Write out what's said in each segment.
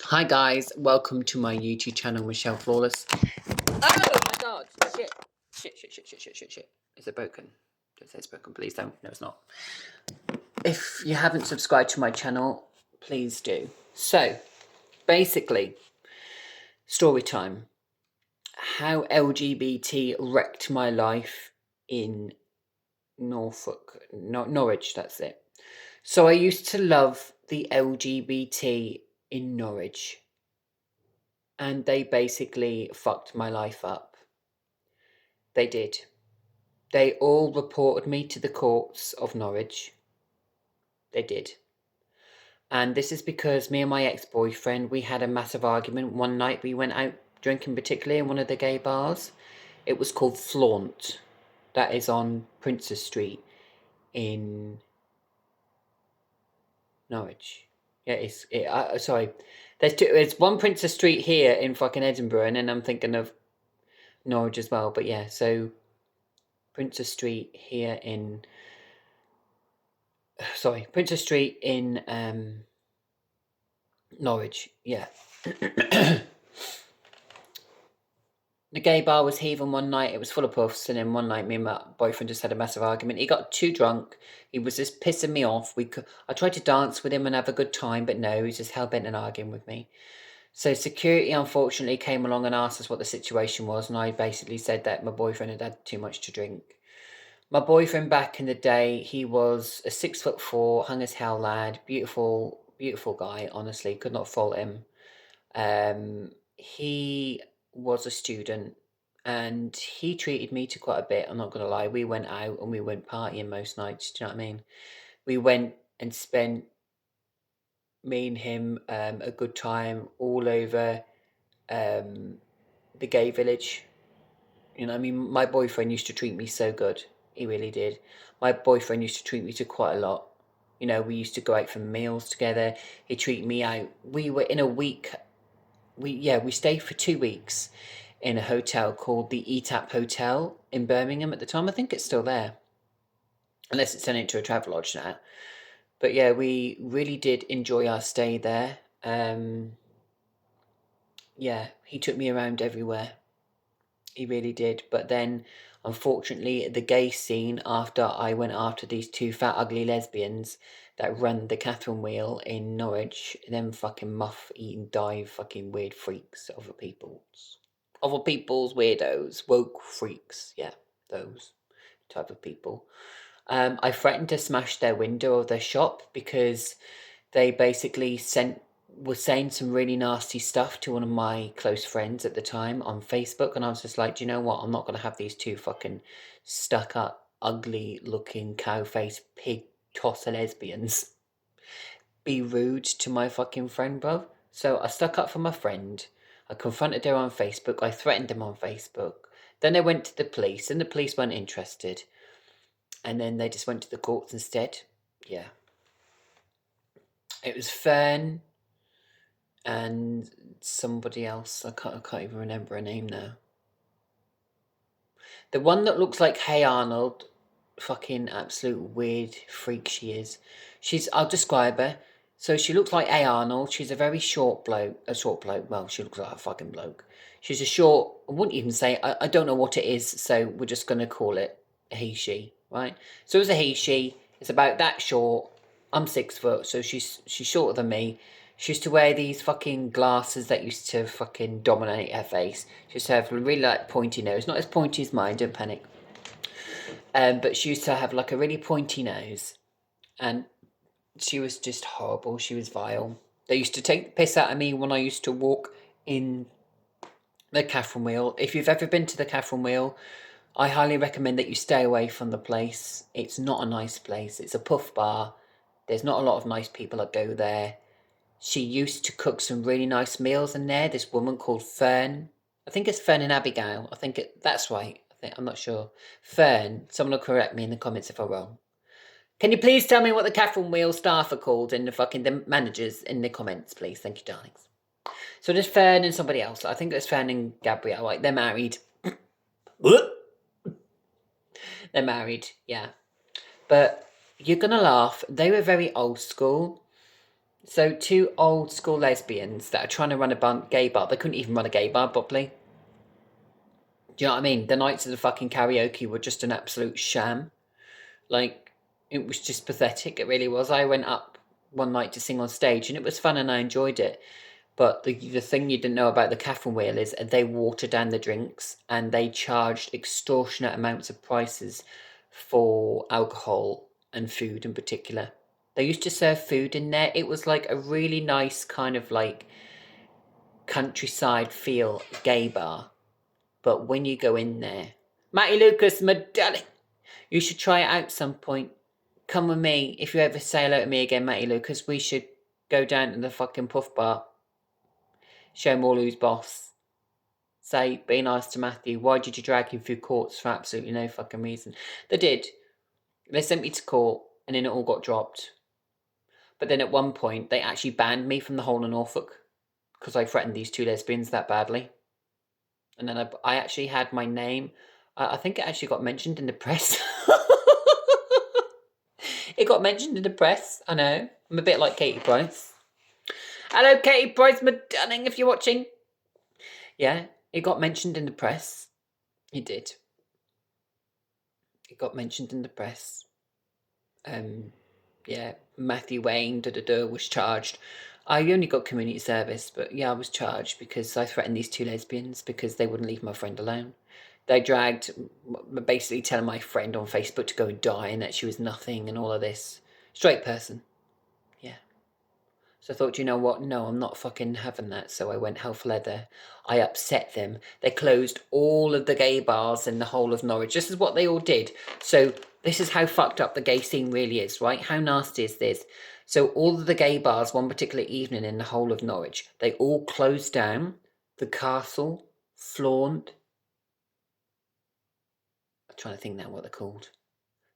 Hi guys, welcome to my YouTube channel, Michelle Flawless. Oh my god, shit. Shit. Is it broken? Don't say it's broken, please don't. No, it's not. If you haven't subscribed to my channel, please do. So, basically, story time. How LGBT wrecked my life in Norwich, that's it. So I used to love the LGBT in Norwich. And they basically fucked my life up. They did. They all reported me to the courts of Norwich. They did. And this is because me and my ex-boyfriend, we had a massive argument. One night we went out drinking, particularly in one of the gay bars. It was called Flaunt. That is on Princess Street in Norwich. Yeah, sorry. It's one Princess Street here in fucking Edinburgh, and then I'm thinking of Norwich as well. But yeah, so Princess Street here in Princess Street in Norwich, yeah. The gay bar was heaving one night, it was full of puffs, and then one night me and my boyfriend just had a massive argument. He got too drunk, he was just pissing me off. I tried to dance with him and have a good time, but no, he was just hell-bent and arguing with me. So security unfortunately came along and asked us what the situation was, and I basically said that my boyfriend had had too much to drink. My boyfriend back in the day, he was a 6'4", hung as hell lad, beautiful guy, honestly, could not fault him. He was a student and he treated me to quite a bit, I'm not going to lie. We went out and we went partying most nights, do you know what I mean? We went and spent, me and him, a good time all over the gay village. You know what I mean? My boyfriend used to treat me so good. He really did. My boyfriend used to treat me to quite a lot. You know, we used to go out for meals together. He'd treat me out. We were in a week. We stayed for 2 weeks in a hotel called the ETAP Hotel in Birmingham at the time. I think it's still there. Unless it's turned into a travel lodge now. But yeah, we really did enjoy our stay there. Yeah, he took me around everywhere. He really did. But then, unfortunately, the gay scene, after I went after these two fat, ugly lesbians that run the Catherine Wheel in Norwich, them fucking muff-eating, dive fucking weird freaks, other people's weirdos, woke freaks, yeah, those type of people. I threatened to smash their window of their shop because they basically was saying some really nasty stuff to one of my close friends at the time on Facebook, and I was just like, do you know what? I'm not going to have these two fucking stuck up, ugly looking cow-faced pig tosser lesbians be rude to my fucking friend, bro. So I stuck up for my friend. I confronted her on Facebook. I threatened them on Facebook. Then they went to the police, and the police weren't interested. And then they just went to the courts instead. Yeah. It was Fern and somebody else. I can't even remember her name now. The one that looks like Hey Arnold, fucking absolute weird freak she is. I'll describe her. So she looks like Hey Arnold. She's a very short bloke. Well, she looks like a fucking bloke. She's a short, I wouldn't even say, I don't know what it is, so we're just going to call it a he, she, right? So it's a he, she. It's about that short. I'm 6 foot, so she's shorter than me. She used to wear these fucking glasses that used to fucking dominate her face. She used to have a really like pointy nose. Not as pointy as mine, don't panic. But she used to have like a really pointy nose. And she was just horrible. She was vile. They used to take the piss out of me when I used to walk in the Catherine Wheel. If you've ever been to the Catherine Wheel, I highly recommend that you stay away from the place. It's not a nice place. It's a puff bar. There's not a lot of nice people that go there. She used to cook some really nice meals in there. This woman called Fern. I think it's Fern and Abigail. That's right. I'm not sure. Fern. Someone will correct me in the comments if I'm wrong. Can you please tell me what the Catherine Wheel staff are called in the managers in the comments, please? Thank you, darlings. So there's Fern and somebody else. I think there's Fern and Gabrielle. Right? They're married. They're married, yeah. But you're going to laugh. They were very old school. So two old school lesbians that are trying to run a gay bar. They couldn't even run a gay bar properly. Do you know what I mean? The nights of the fucking karaoke were just an absolute sham. Like, it was just pathetic. It really was. I went up one night to sing on stage and it was fun and I enjoyed it. But the thing you didn't know about the Catherine Wheel is they watered down the drinks and they charged extortionate amounts of prices for alcohol and food in particular. They used to serve food in there. It was like a really nice kind of like countryside feel gay bar. But when you go in there, Matty Lucas, my darling, you should try it out some point. Come with me. If you ever say hello to me again, Matty Lucas, we should go down to the fucking puff bar. Show him all who's boss. Say, be nice to Matthew. Why did you drag him through courts for absolutely no fucking reason? They did. They sent me to court and then it all got dropped. But then at one point, they actually banned me from the whole of Norfolk because I threatened these two lesbians that badly. And then I actually had my name. I think it actually got mentioned in the press. It got mentioned in the press. I know. I'm a bit like Katie Price. Hello, Katie Price, my darling, if you're watching. Yeah, it got mentioned in the press. It did. It got mentioned in the press. Yeah, Matthew Wayne, was charged. I only got community service, but yeah, I was charged because I threatened these two lesbians because they wouldn't leave my friend alone. They dragged, basically telling my friend on Facebook to go and die and that she was nothing and all of this. Straight person. Yeah. So I thought, you know what? No, I'm not fucking having that. So I went hell for leather. I upset them. They closed all of the gay bars in the whole of Norwich. This is what they all did. So this is how fucked up the gay scene really is, right? How nasty is this? So all of the gay bars, one particular evening in the whole of Norwich, they all closed down. The Castle, Flaunt. I'm trying to think now what they're called.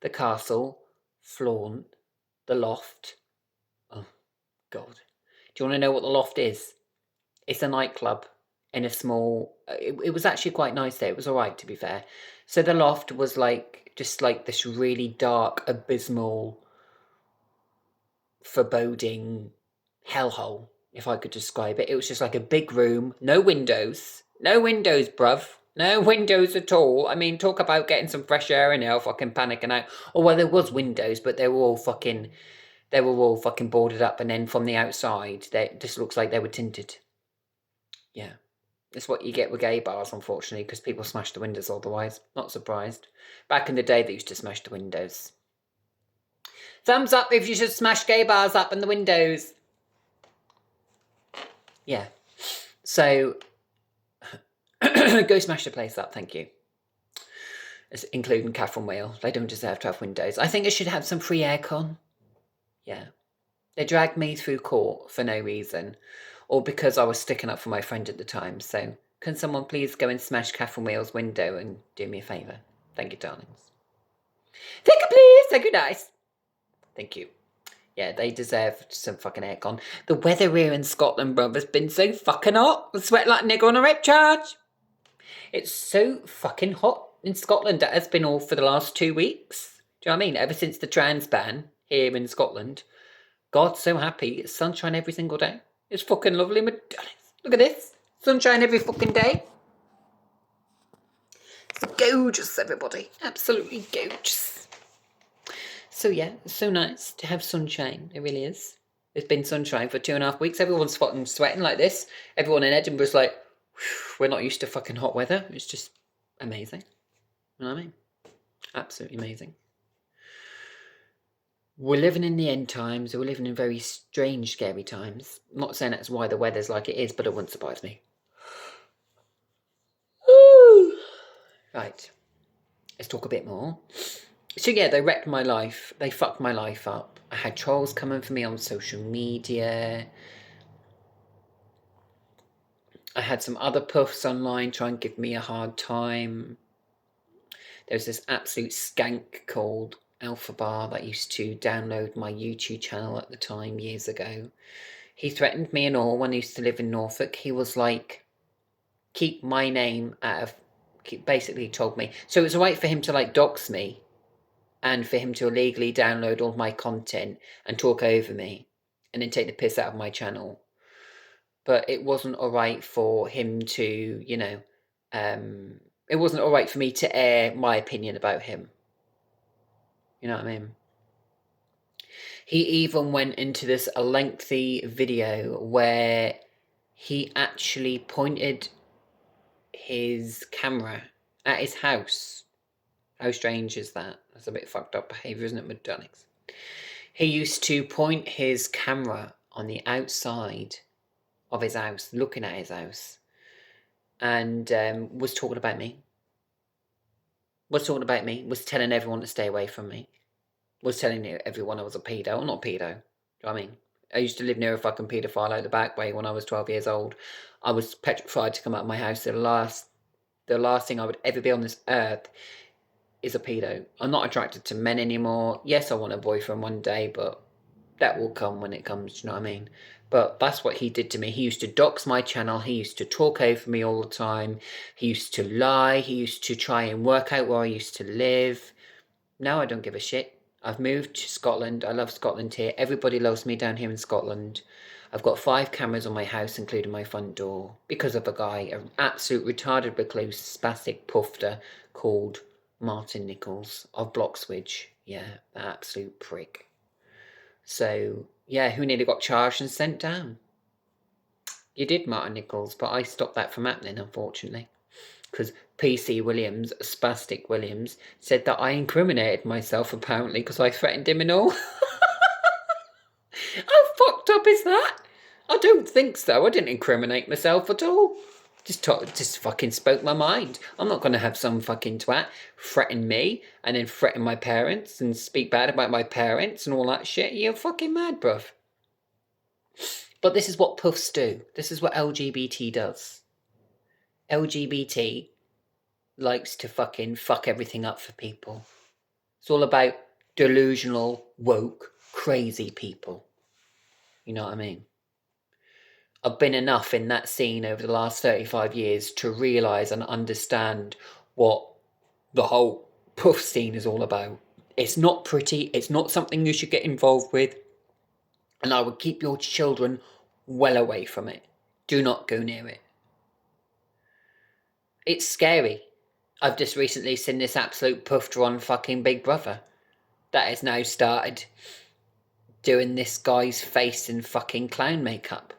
The Castle, Flaunt, the Loft. Oh, God. Do you want to know what the Loft is? It's a nightclub in a small... It was actually quite nice there. It was all right, to be fair. So the Loft was like just like this really dark, abysmal, foreboding hellhole, if I could describe it. It was just like a big room, no windows. No windows, bruv. No windows at all. I mean, talk about getting some fresh air in here, fucking panicking out. Oh, well, there was windows, but they were all fucking boarded up, and then from the outside, it just looks like they were tinted. Yeah. That's what you get with gay bars, unfortunately, because people smash the windows otherwise. Not surprised. Back in the day, they used to smash the windows. Thumbs up if you should smash gay bars up in the windows. Yeah. So, go smash the place up, thank you. Including Catherine Wheel. They don't deserve to have windows. I think it should have some free aircon. Yeah. They dragged me through court for no reason, or because I was sticking up for my friend at the time. So, can someone please go and smash Catherine Wheel's window and do me a favour? Thank you, darlings. Thank you, please. Thank you, nice. Thank you. Yeah, they deserve some fucking aircon. The weather here in Scotland, bruv, has been so fucking hot. I sweat like a nigger on a rape charge. It's so fucking hot in Scotland. It has been all for the last 2 weeks. Do you know what I mean? Ever since the trans ban here in Scotland. God's so happy. It's sunshine every single day. It's fucking lovely. Look at this. Sunshine every fucking day. It's gorgeous, everybody. Absolutely gorgeous. So yeah, it's so nice to have sunshine. It really is. It's been sunshine for 2.5 weeks. Everyone's fucking sweating like this. Everyone in Edinburgh's like, we're not used to fucking hot weather. It's just amazing. You know what I mean? Absolutely amazing. We're living in the end times. We're living in very strange, scary times. I'm not saying that's why the weather's like it is, but it wouldn't surprise me. Ooh. Right. Let's talk a bit more. So yeah, they wrecked my life. They fucked my life up. I had trolls coming for me on social media. I had some other puffs online try and give me a hard time. There was this absolute skank called Alpha Bar that used to download my YouTube channel at the time, years ago. He threatened me and all when I used to live in Norfolk. He was like, keep my name out of... Basically told me. So it was alright for him to like dox me and for him to illegally download all my content and talk over me and then take the piss out of my channel. But it wasn't all right for him to, it wasn't all right for me to air my opinion about him. You know what I mean? He even went into this a lengthy video where he actually pointed his camera at his house. How strange is that? That's a bit fucked up behaviour, isn't it, Madonix? He used to point his camera on the outside of his house, looking at his house, and was talking about me. Was telling everyone to stay away from me. Was telling everyone I was a pedo. I'm not a pedo. Do you know what I mean? I used to live near a fucking paedophile out the back way when I was 12 years old. I was petrified to come out of my house. The last thing I would ever be on this earth is a pedo. I'm not attracted to men anymore. Yes, I want a boyfriend one day, but that will come when it comes, do you know what I mean? But that's what he did to me. He used to dox my channel. He used to talk over me all the time. He used to lie. He used to try and work out where I used to live. Now I don't give a shit. I've moved to Scotland. I love Scotland here. Everybody loves me down here in Scotland. I've got 5 cameras on my house, including my front door, because of a guy, an absolute retarded recluse, spastic pufter called Martin Nichols of Bloxwich. Yeah, that absolute prick. So, yeah, who nearly got charged and sent down. You did, Martin Nichols, but I stopped that from happening, unfortunately. Because PC Williams, Spastic Williams, said that I incriminated myself, apparently, because I threatened him and all. How fucked up is that? I don't think so. I didn't incriminate myself at all. Just fucking spoke my mind. I'm not going to have some fucking twat threaten me and then threaten my parents and speak bad about my parents and all that shit. You're fucking mad, bruv. But this is what puffs do. This is what LGBT does. LGBT likes to fucking fuck everything up for people. It's all about delusional, woke, crazy people. You know what I mean? I've been enough in that scene over the last 35 years to realise and understand what the whole puff scene is all about. It's not pretty. It's not something you should get involved with. And I would keep your children well away from it. Do not go near it. It's scary. I've just recently seen this absolute puffed on fucking Big Brother that has now started doing this guy's face in fucking clown makeup.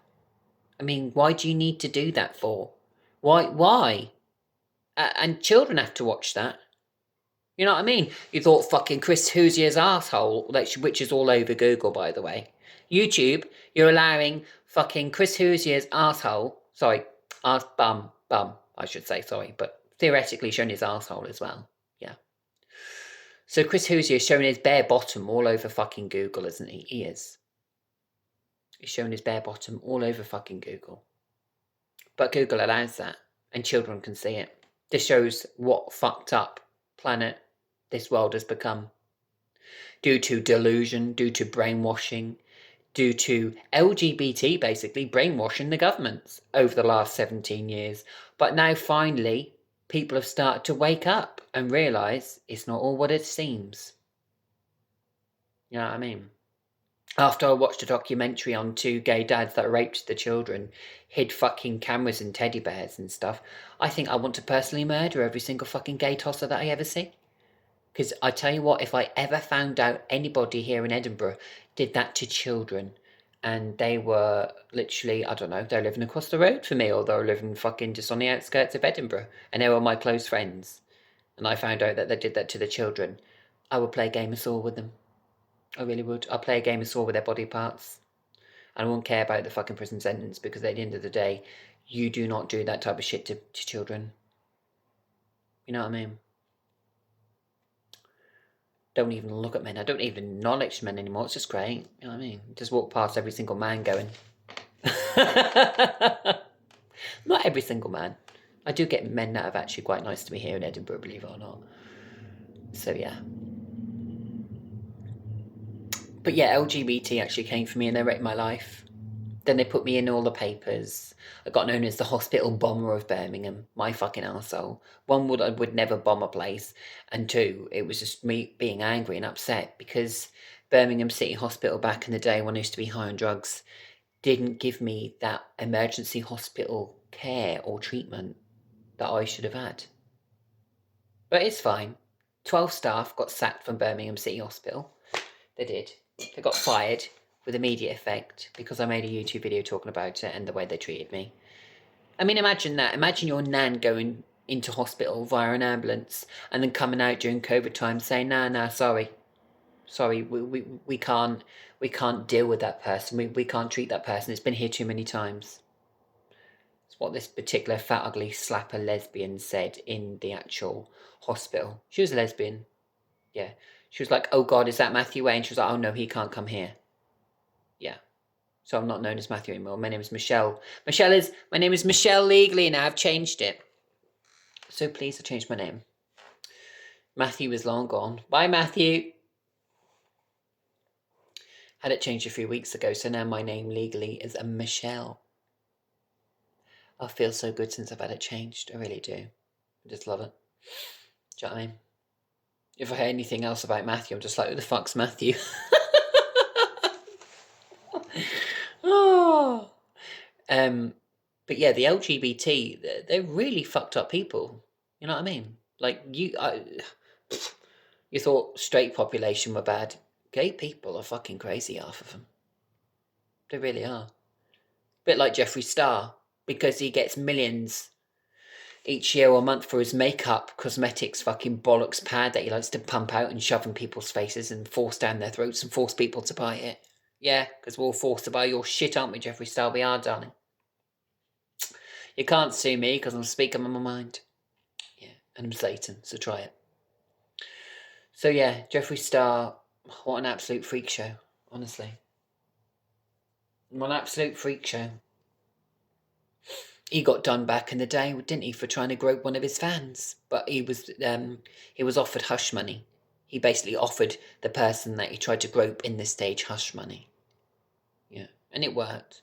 I mean, why do you need to do that for? Why? And children have to watch that. You know what I mean? You thought fucking Chris Hoosier's asshole, which is all over Google, by the way. YouTube, you're allowing fucking Chris Hoosier's asshole, bum, I should say, sorry, but theoretically showing his asshole as well. Yeah. So Chris Hoosier is showing his bare bottom all over fucking Google, isn't he? He is. He's showing his bare bottom all over fucking Google. But Google allows that, and children can see it. This shows what fucked up planet this world has become. Due to delusion, due to brainwashing, due to LGBT basically brainwashing the governments over the last 17 years. But now finally, people have started to wake up and realise it's not all what it seems. You know what I mean? After I watched a documentary on 2 gay dads that raped the children, hid fucking cameras and teddy bears and stuff, I think I want to personally murder every single fucking gay tosser that I ever see. Because I tell you what, if I ever found out anybody here in Edinburgh did that to children, and they were literally, I don't know, they're living across the road from me, or they're living fucking just on the outskirts of Edinburgh, and they were my close friends, and I found out that they did that to the children, I would play a game of Saw with them. I really would. I'd play a game of Saw with their body parts. And I won't care about the fucking prison sentence, because at the end of the day, you do not do that type of shit to children. You know what I mean? Don't even look at men. I don't even acknowledge men anymore. It's just great. You know what I mean? Just walk past every single man going. Not every single man. I do get men that are actually quite nice to me here in Edinburgh, believe it or not. So yeah. But yeah, LGBT actually came for me and they wrecked my life. Then they put me in all the papers. I got known as the hospital bomber of Birmingham. My fucking arsehole. One, I would never bomb a place. And 2, it was just me being angry and upset because Birmingham City Hospital back in the day when I used to be high on drugs didn't give me that emergency hospital care or treatment that I should have had. But it's fine. 12 staff got sacked from Birmingham City Hospital. They did. They got fired with immediate effect because I made a YouTube video talking about it and the way they treated me. I mean, imagine that. Imagine your nan going into hospital via an ambulance and then coming out during COVID time saying, nah, sorry, we can't deal with that person. We can't treat that person. It's been here too many times. It's what this particular fat, ugly, slapper lesbian said in the actual hospital. She was a lesbian. Yeah. She was like, oh God, is that Matthew Wayne? She was like, oh no, he can't come here. Yeah. So I'm not known as Matthew anymore. My name is Michelle. My name is Michelle legally and I've changed it. So please, I changed my name. Matthew is long gone. Bye, Matthew. Had it changed a few weeks ago, so now my name legally is Michelle. I feel so good since I've had it changed. I really do. I just love it. Do you know what I mean? If I hear anything else about Matthew, I'm just like, who the fuck's Matthew? Oh. But yeah, the LGBT, they're really fucked up people. You know what I mean? Like, you thought straight population were bad. Gay people are fucking crazy, half of them. They really are. Bit like Jeffree Star, because he gets millions each year or month for his makeup, cosmetics, fucking bollocks pad that he likes to pump out and shove in people's faces and force down their throats and force people to buy it. Yeah, because we're all forced to buy your shit, aren't we, Jeffree Star? We are, darling. You can't sue me because I'm speaking on my mind. Yeah, and I'm Satan, so try it. So yeah, Jeffree Star, what an absolute freak show, honestly. What an absolute freak show. He got done back in the day, didn't he, for trying to grope one of his fans? But he was offered hush money. He basically offered the person that he tried to grope in the stage hush money. Yeah, and it worked.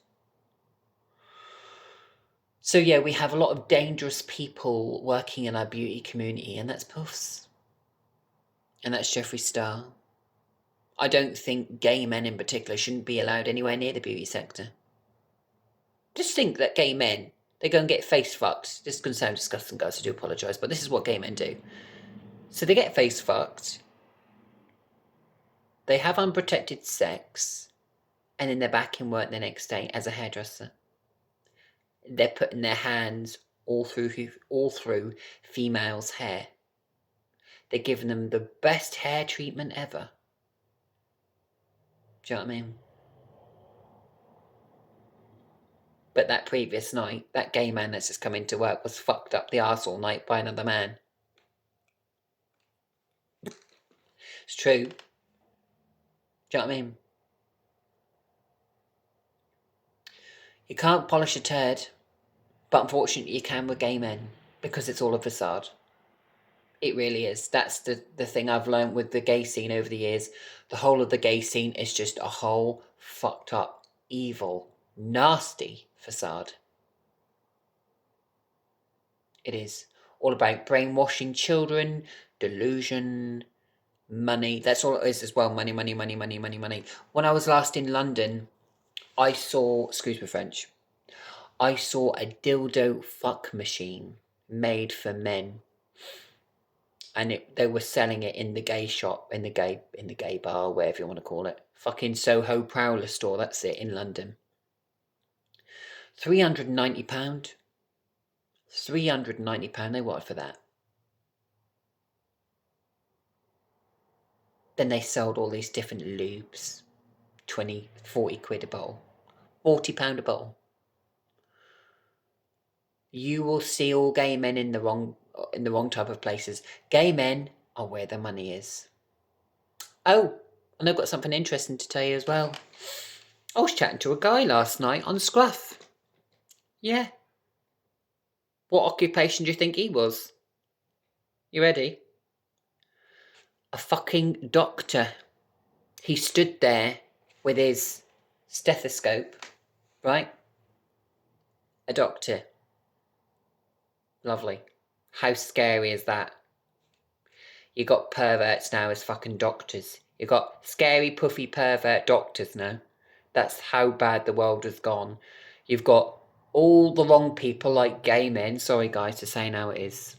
So yeah, we have a lot of dangerous people working in our beauty community, and that's puffs. And that's Jeffree Star. I don't think gay men in particular shouldn't be allowed anywhere near the beauty sector. Just think that gay men, they go and get face fucked. This is going to sound disgusting, guys, I do apologise, but this is what gay men do. So they get face fucked, they have unprotected sex, and then they're back in work the next day as a hairdresser. They're putting their hands all through females' hair. They're giving them the best hair treatment ever. Do you know what I mean? But that previous night, that gay man that's just come into work was fucked up the arse all night by another man. It's true. Do you know what I mean? You can't polish a turd, but unfortunately you can with gay men, because it's all a facade. It really is. That's the thing I've learned with the gay scene over the years. The whole of the gay scene is just a whole fucked up, evil, nasty facade. It is all about brainwashing children, delusion, money. That's all it is as well. Money. When I was last in London, I saw, excuse me French, I saw a dildo fuck machine made for men. And they were selling it in the gay shop, in the gay bar, whatever you want to call it. Fucking Soho Prowler store, that's it, in London. £390. £390 they wanted for that. Then they sold all these different lubes. 20, 40 quid a bowl. £40 a bowl. You will see all gay men in the wrong type of places. Gay men are where the money is. Oh, and I've got something interesting to tell you as well. I was chatting to a guy last night on Scruff. Yeah. What occupation do you think he was? You ready? A fucking doctor. He stood there with his stethoscope, right? A doctor. Lovely. How scary is that? You got perverts now as fucking doctors. You've got scary, puffy, pervert doctors now. That's how bad the world has gone. You've got all the wrong people like gay men. Sorry, guys, to say how it is.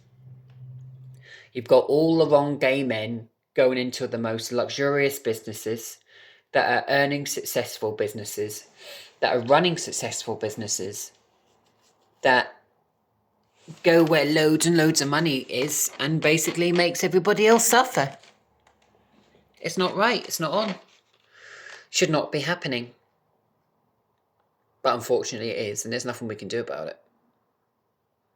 You've got all the wrong gay men going into the most luxurious businesses that are earning successful businesses, that are running successful businesses, that go where loads and loads of money is and basically makes everybody else suffer. It's not right. It's not on. Should not be happening. But unfortunately it is, and there's nothing we can do about it.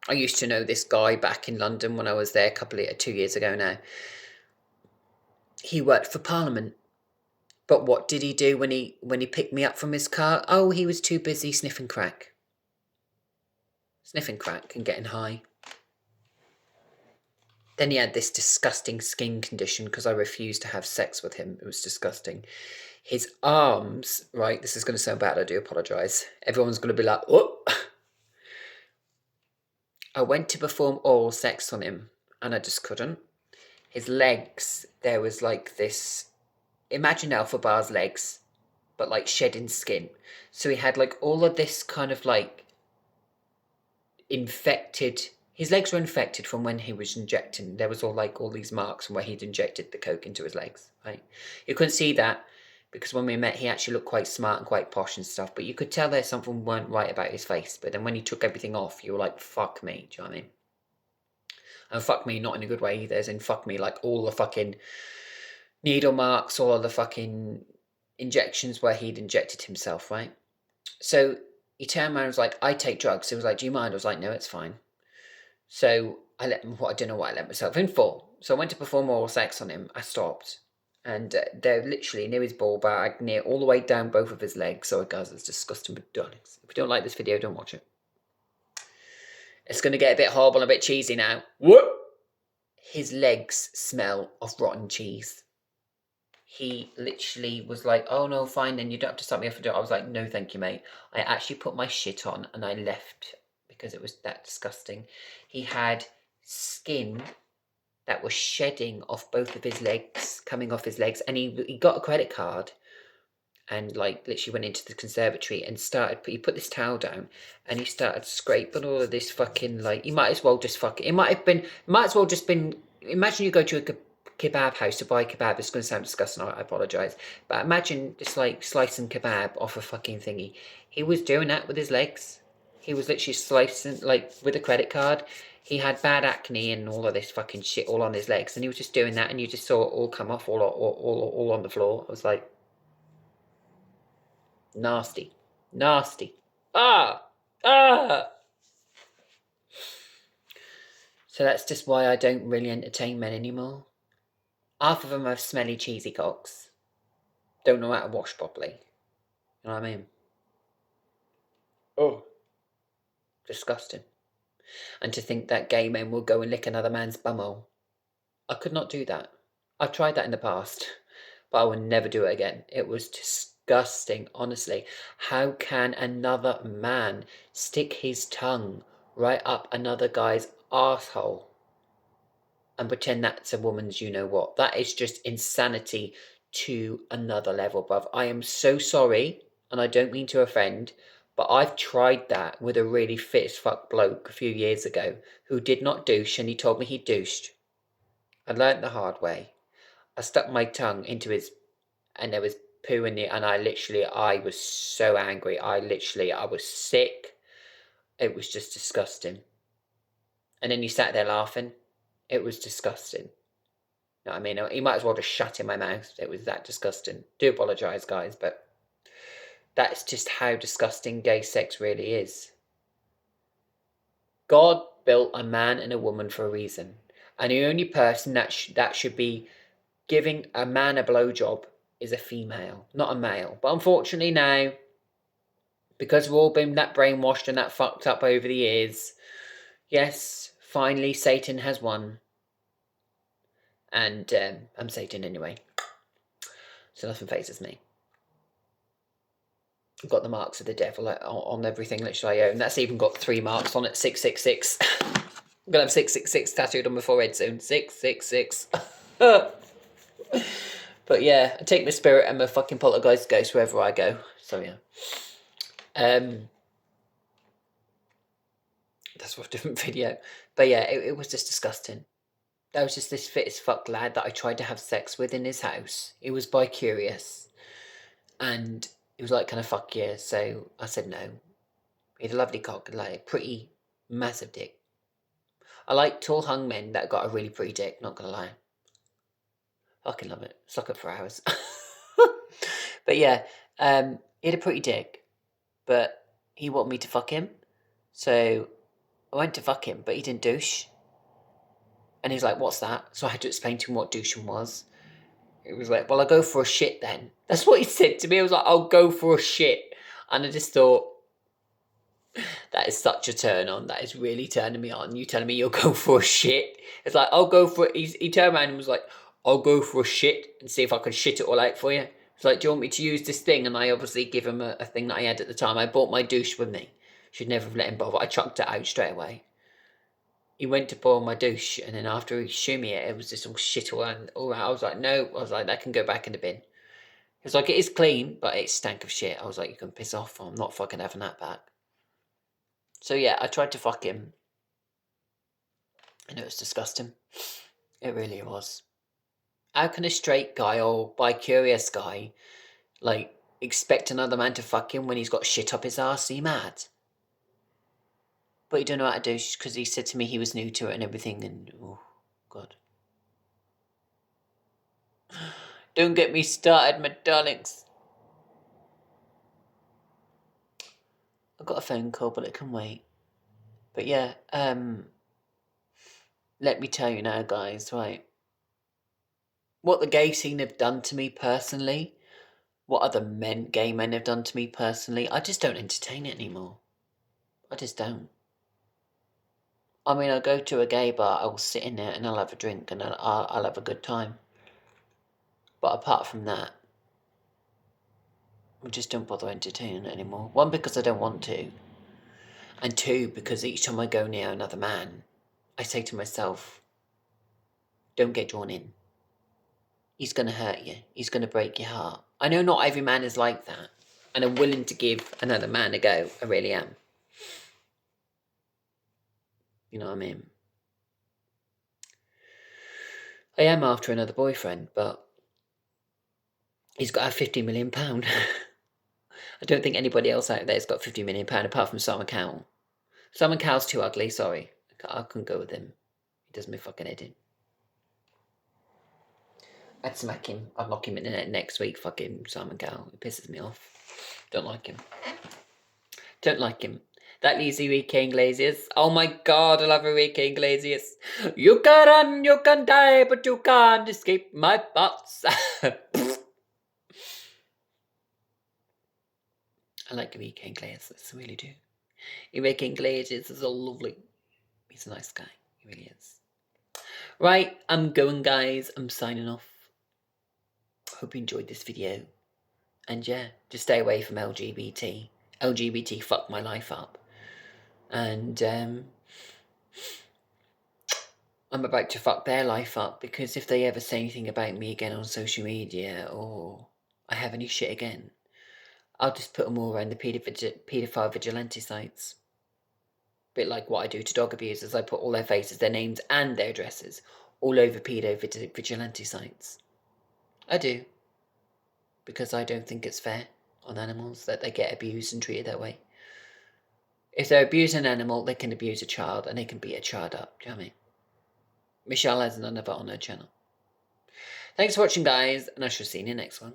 I used to know this guy back in London when I was there 2 years ago now. He worked for Parliament. But what did he do when he picked me up from his car? Oh, he was too busy sniffing crack. Sniffing crack and getting high. Then he had this disgusting skin condition because I refused to have sex with him. It was disgusting. His arms, right, this is going to sound bad, I do apologise. Everyone's going to be like, oh. I went to perform oral sex on him and I just couldn't. His legs, there was like this, imagine Alpha Bar's legs, but like shedding skin. So he had like all of this kind of like infected, his legs were infected from when he was injecting. There was all these marks from where he'd injected the coke into his legs, right? You couldn't see that because when we met, he actually looked quite smart and quite posh and stuff, but you could tell there's something weren't right about his face. But then when he took everything off, you were like, fuck me, do you know what I mean? And fuck me, not in a good way either, as in fuck me, like all the fucking needle marks, all of the fucking injections where he'd injected himself, right? So he turned around and was like, I take drugs. He was like, do you mind? I was like, no, it's fine. So I don't know what I let myself in for. So I went to perform oral sex on him. I stopped. And they're literally near his ball bag, near all the way down both of his legs. So it goes, it's disgusting, but darlings, if you don't like this video, don't watch it. It's going to get a bit horrible and a bit cheesy now. What? His legs smell of rotten cheese. He literally was like, oh no, fine, then you don't have to stop me off and do it. I was like, no, thank you, mate. I actually put my shit on and I left because it was that disgusting. He had skin that was shedding off both of his legs, coming off his legs. And he got a credit card and like literally went into the conservatory and he put this towel down and he started scraping all of this fucking, like, he might as well just imagine you go to a kebab house to buy kebab. It's going to sound disgusting, I apologise. But imagine just like slicing kebab off a fucking thingy. He was doing that with his legs. He was literally slicing, like, with a credit card. He had bad acne and all of this fucking shit all on his legs. And he was just doing that and you just saw it all come off all on the floor. I was like, nasty. Nasty. Ah! So that's just why I don't really entertain men anymore. Half of them have smelly, cheesy cocks. Don't know how to wash properly. You know what I mean? Oh. Disgusting. And to think that gay men will go and lick another man's bumhole. I could not do that. I've tried that in the past, but I will never do it again. It was disgusting, honestly. How can another man stick his tongue right up another guy's arsehole and pretend that's a woman's you-know-what? That is just insanity to another level, bruv. I am so sorry, and I don't mean to offend, but I've tried that with a really fit as fuck bloke a few years ago who did not douche, and he told me he douched. I learnt the hard way. I stuck my tongue into his, and there was poo in it, and I was so angry. I was sick. It was just disgusting. And then he sat there laughing. It was disgusting. You know what I mean? He might as well just shut in my mouth. It was that disgusting. Do apologise, guys, but that's just how disgusting gay sex really is. God built a man and a woman for a reason. And the only person that should be giving a man a blowjob is a female, not a male. But unfortunately now, because we've all been that brainwashed and that fucked up over the years, yes, finally Satan has won. And I'm Satan anyway. So nothing phases me. I've got the marks of the devil on everything literally I own. That's even got 3 marks on it. 666. I'm going to have 666 tattooed on my forehead soon. 666. But yeah, I take my spirit and my fucking poltergeist ghost wherever I go. So yeah. That's for a different video. But yeah, it was just disgusting. There was just this fit as fuck lad that I tried to have sex with in his house. He was bi-curious. And he was like, kind of fuck yeah. So I said no. He had a lovely cock, like a pretty massive dick. I like tall hung men that got a really pretty dick, not gonna lie. Fucking love it. Suck up for hours. But yeah, he had a pretty dick, but he wanted me to fuck him. So I went to fuck him, but he didn't douche. And he was like, what's that? So I had to explain to him what douching was. It was like, well, I'll go for a shit then. That's what he said to me. I was like, I'll go for a shit. And I just thought, that is such a turn on. That is really turning me on. You telling me you'll go for a shit? It's like, I'll go for it. He turned around and was like, I'll go for a shit and see if I can shit it all out for you. It's like, do you want me to use this thing? And I obviously give him a thing that I had at the time. I bought my douche with me. Should never have let him bother. I chucked it out straight away. He went to pour my douche, and then after he showed me it, it was just all shit all around. I was like, no. I was like, that can go back in the bin. He was like, it is clean, but it stank of shit. I was like, you can piss off. I'm not fucking having that back. So yeah, I tried to fuck him. And it was disgusting. It really was. How can a straight guy or bi-curious guy, like, expect another man to fuck him when he's got shit up his arse? Are you mad? But he don't know how to do because he said to me he was new to it and everything, and oh god. Don't get me started, my darlings. I've got a phone call, but it can wait. But yeah, let me tell you now, guys, right? What the gay scene have done to me personally, what other gay men have done to me personally, I just don't entertain it anymore. I just don't. I mean, I'll go to a gay bar, I'll sit in there and I'll have a drink and I'll have a good time. But apart from that, I just don't bother entertaining it anymore. One, because I don't want to. And two, because each time I go near another man, I say to myself, don't get drawn in. He's going to hurt you. He's going to break your heart. I know not every man is like that. And I'm willing to give another man a go. I really am. You know what I mean? I am after another boyfriend, but he's got a £50 million. I don't think anybody else out there has got £50 million apart from Simon Cowell. Simon Cowell's too ugly, sorry. I couldn't go with him. He does me fucking head in. I'd smack him. I'd knock him in the net next week, fucking Simon Cowell. It pisses me off. Don't like him. Don't like him. That leaves Enrique Iglesias. Oh my god, I love Enrique Iglesias. You can run, you can die, but you can't escape my thoughts. I like Enrique Iglesias, I really do. Enrique Iglesias is so lovely. He's a nice guy. He really is. Right, I'm going, guys. I'm signing off. Hope you enjoyed this video. And yeah, just stay away from LGBT. LGBT fucked my life up. And I'm about to fuck their life up, because if they ever say anything about me again on social media, or I have any shit again, I'll just put them all around the paedophile vigilante sites. Bit like what I do to dog abusers. I put all their faces, their names and their addresses all over vigilante sites. I do. Because I don't think it's fair on animals that they get abused and treated that way. If they're abusing an animal, they can abuse a child and they can beat a child up. Do you know what I mean? Michelle has none of it on her channel. Thanks for watching, guys, and I shall see you in the next one.